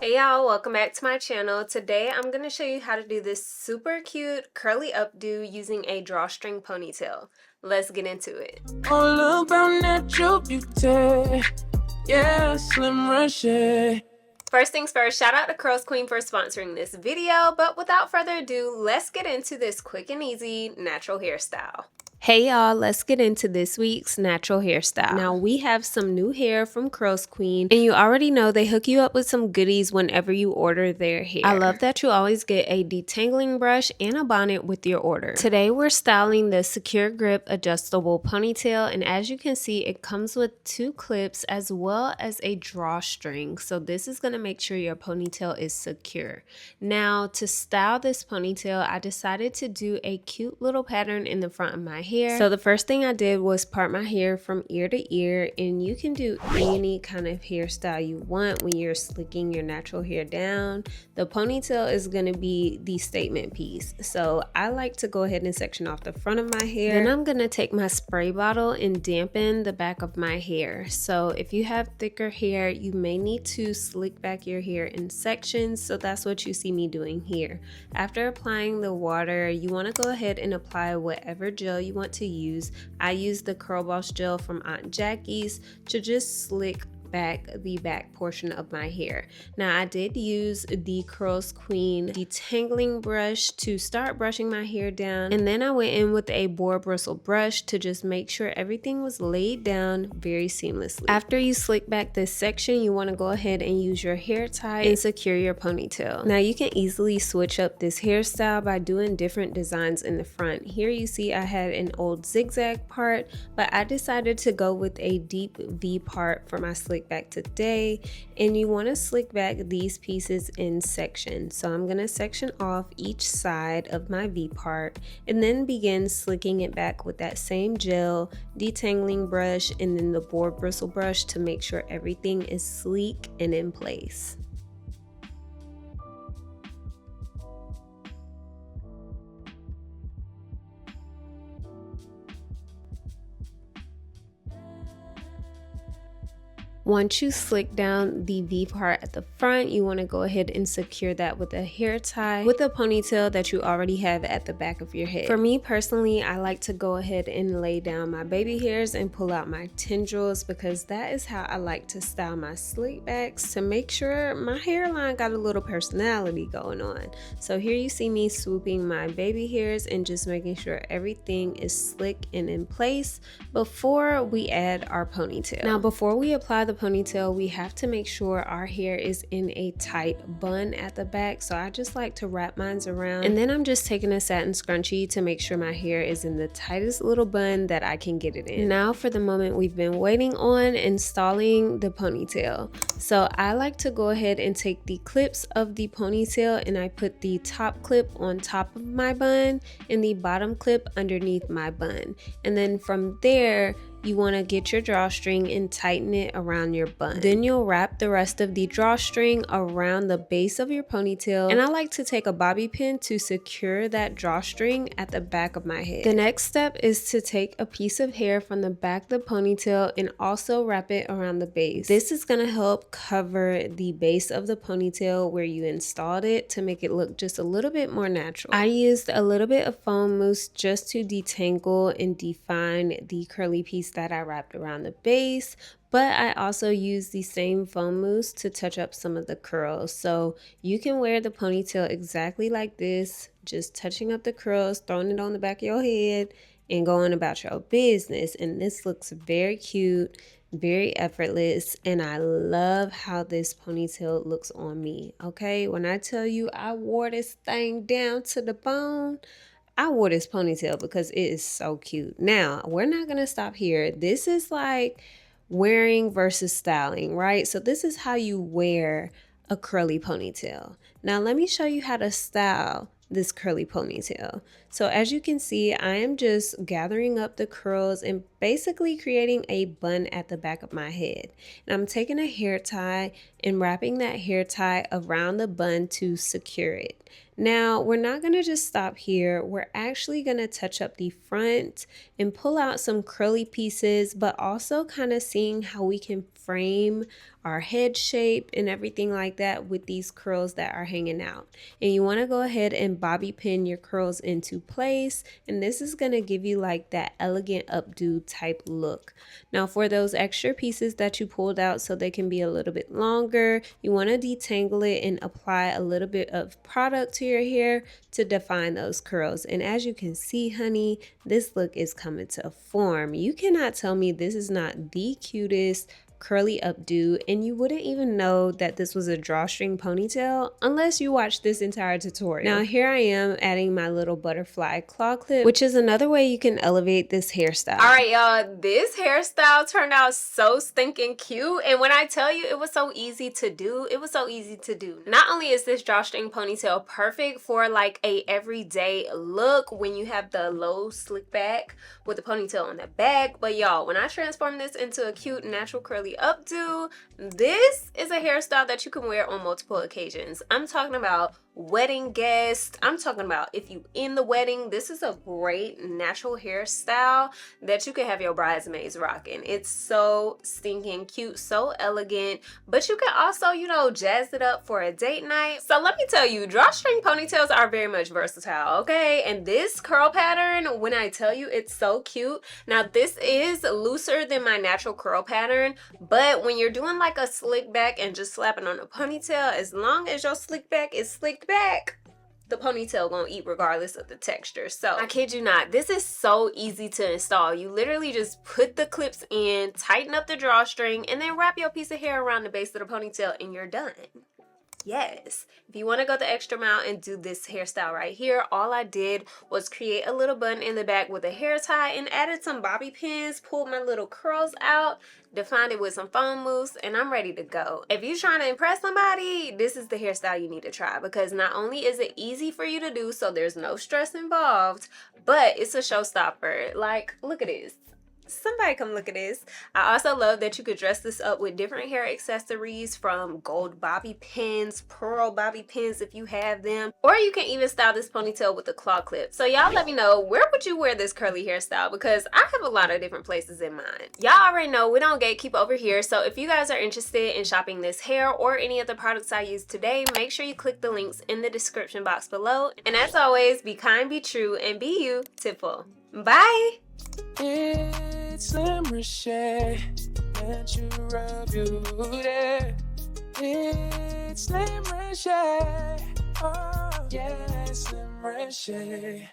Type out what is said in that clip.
Hey y'all, welcome back to my channel. Today I'm going to show you how to do this super cute curly updo using a drawstring ponytail. Let's get into it. All about natural beauty, yeah, slim Reshae. First things first, shout out to Curls Queen for sponsoring this video, but without further ado, let's get into this quick and easy natural hairstyle. Hey y'all, let's get into this week's natural hairstyle. Now we have some new hair from Curls Queen, and you already know they hook you up with some goodies whenever you order their hair. I love that you always get a detangling brush and a bonnet with your order. Today we're styling the Secure Grip adjustable ponytail, and as you can see, it comes with 2 clips as well as a drawstring. So this is going to make sure your ponytail is secure. Now to style this ponytail, I decided to do a cute little pattern in the front of my hair. So the first thing I did was part my hair from ear to ear, and you can do any kind of hairstyle you want when you're slicking your natural hair down. The ponytail is going to be the statement piece. So I like to go ahead and section off the front of my hair. Then I'm going to take my spray bottle and dampen the back of my hair. So if you have thicker hair, you may need to slick back your hair in sections. So that's what you see me doing here. After applying the water, you want to go ahead and apply whatever gel you want to use. I use the Curl Boss gel from Aunt Jackie's to just slick back the back portion of my hair. Now I did use the Curls Queen detangling brush to start brushing my hair down, and then I went in with a boar bristle brush to just make sure everything was laid down very seamlessly. After you slick back this section, you want to go ahead and use your hair tie and secure your ponytail. Now you can easily switch up this hairstyle by doing different designs in the front. Here you see I had an old zigzag part, but I decided to go with a deep V part for my slick back today, and you want to slick back these pieces in sections. So I'm going to section off each side of my V part and then begin slicking it back with that same gel, detangling brush, and then the boar bristle brush to make sure everything is sleek and in place. Once you slick down the V part at the front, you want to go ahead and secure that with a hair tie with a ponytail that you already have at the back of your head. For me personally, I like to go ahead and lay down my baby hairs and pull out my tendrils, because that is how I like to style my slick backs to make sure my hairline got a little personality going on. So here you see me swooping my baby hairs and just making sure everything is slick and in place before we add our ponytail. Now before we apply the ponytail, we have to make sure our hair is in a tight bun at the back. So I just like to wrap mine around, and then I'm just taking a satin scrunchie to make sure my hair is in the tightest little bun that I can get it in. Now for the moment we've been waiting on, installing the ponytail. So I like to go ahead and take the clips of the ponytail, and I put the top clip on top of my bun and the bottom clip underneath my bun, and then from there you want to get your drawstring and tighten it around your bun. Then you'll wrap the rest of the drawstring around the base of your ponytail, and I like to take a bobby pin to secure that drawstring at the back of my head. The next step is to take a piece of hair from the back of the ponytail and also wrap it around the base. This is going to help cover the base of the ponytail where you installed it to make it look just a little bit more natural. I used a little bit of foam mousse just to detangle and define the curly piece that I wrapped around the base, but I also use the same foam mousse to touch up some of the curls. So you can wear the ponytail exactly like this, just touching up the curls, throwing it on the back of your head, and going about your business. And this looks very cute, very effortless, and I love how this ponytail looks on me. Okay, when I tell you I wore this thing down to the bone, I wore this ponytail because it is so cute. Now, we're not going to stop here. This is like wearing versus styling, right? So this is how you wear a curly ponytail. Now, let me show you how to style this curly ponytail. So as you can see, I am just gathering up the curls and basically creating a bun at the back of my head. And I'm taking a hair tie and wrapping that hair tie around the bun to secure it. Now, we're not going to just stop here. We're actually going to touch up the front and pull out some curly pieces, but also kind of seeing how we can frame our head shape and everything like that with these curls that are hanging out. And you want to go ahead and bobby pin your curls into place, and this is going to give you like that elegant updo type look. Now for those extra pieces that you pulled out so they can be a little bit longer, you want to detangle it and apply a little bit of product to your hair to define those curls. And as you can see, honey, this look is coming to form. You cannot tell me this is not the cutest curly updo, and you wouldn't even know that this was a drawstring ponytail unless you watched this entire tutorial. Now here I am adding my little butterfly claw clip, which is another way you can elevate this hairstyle. All right, y'all, this hairstyle turned out so stinking cute, and when I tell you it was so easy to do, it was so easy to do. Not only is this drawstring ponytail perfect for like a everyday look when you have the low slick back with the ponytail on the back, but y'all, when I transform this into a cute natural curly updo, this is a hairstyle that you can wear on multiple occasions. I'm talking about wedding guests. I'm talking about if you in the wedding, this is a great natural hairstyle that you can have your bridesmaids rocking. It's so stinking cute, so elegant, but you can also, you know, jazz it up for a date night. So let me tell you, drawstring ponytails are very much versatile, okay? And this curl pattern, when I tell you it's so cute, now this is looser than my natural curl pattern, but when you're doing like a slick back and just slapping on a ponytail, as long as your slick back is slicked back, the ponytail gonna eat regardless of the texture. So I kid you not, this is so easy to install. You literally just put the clips in, tighten up the drawstring, and then wrap your piece of hair around the base of the ponytail and you're done. Yes, if you want to go the extra mile and do this hairstyle right here, all I did was create a little bun in the back with a hair tie and added some bobby pins, pulled my little curls out, defined it with some foam mousse, and I'm ready to go. If you're trying to impress somebody, this is the hairstyle you need to try, because not only is it easy for you to do, so there's no stress involved, but it's a showstopper. Like, look at this. Somebody come look at this. I also love that you could dress this up with different hair accessories, from gold bobby pins, pearl bobby pins if you have them, or you can even style this ponytail with a claw clip. So y'all let me know, where would you wear this curly hairstyle, because I have a lot of different places in mind. Y'all already know we don't gatekeep over here, so if you guys are interested in shopping this hair or any of the products I used today, make sure you click the links in the description box below. And as always, be kind, be true, and be you, Tipful. Bye! It's Reshae, natural beauty. It's Reshae, oh yeah, it's Reshae.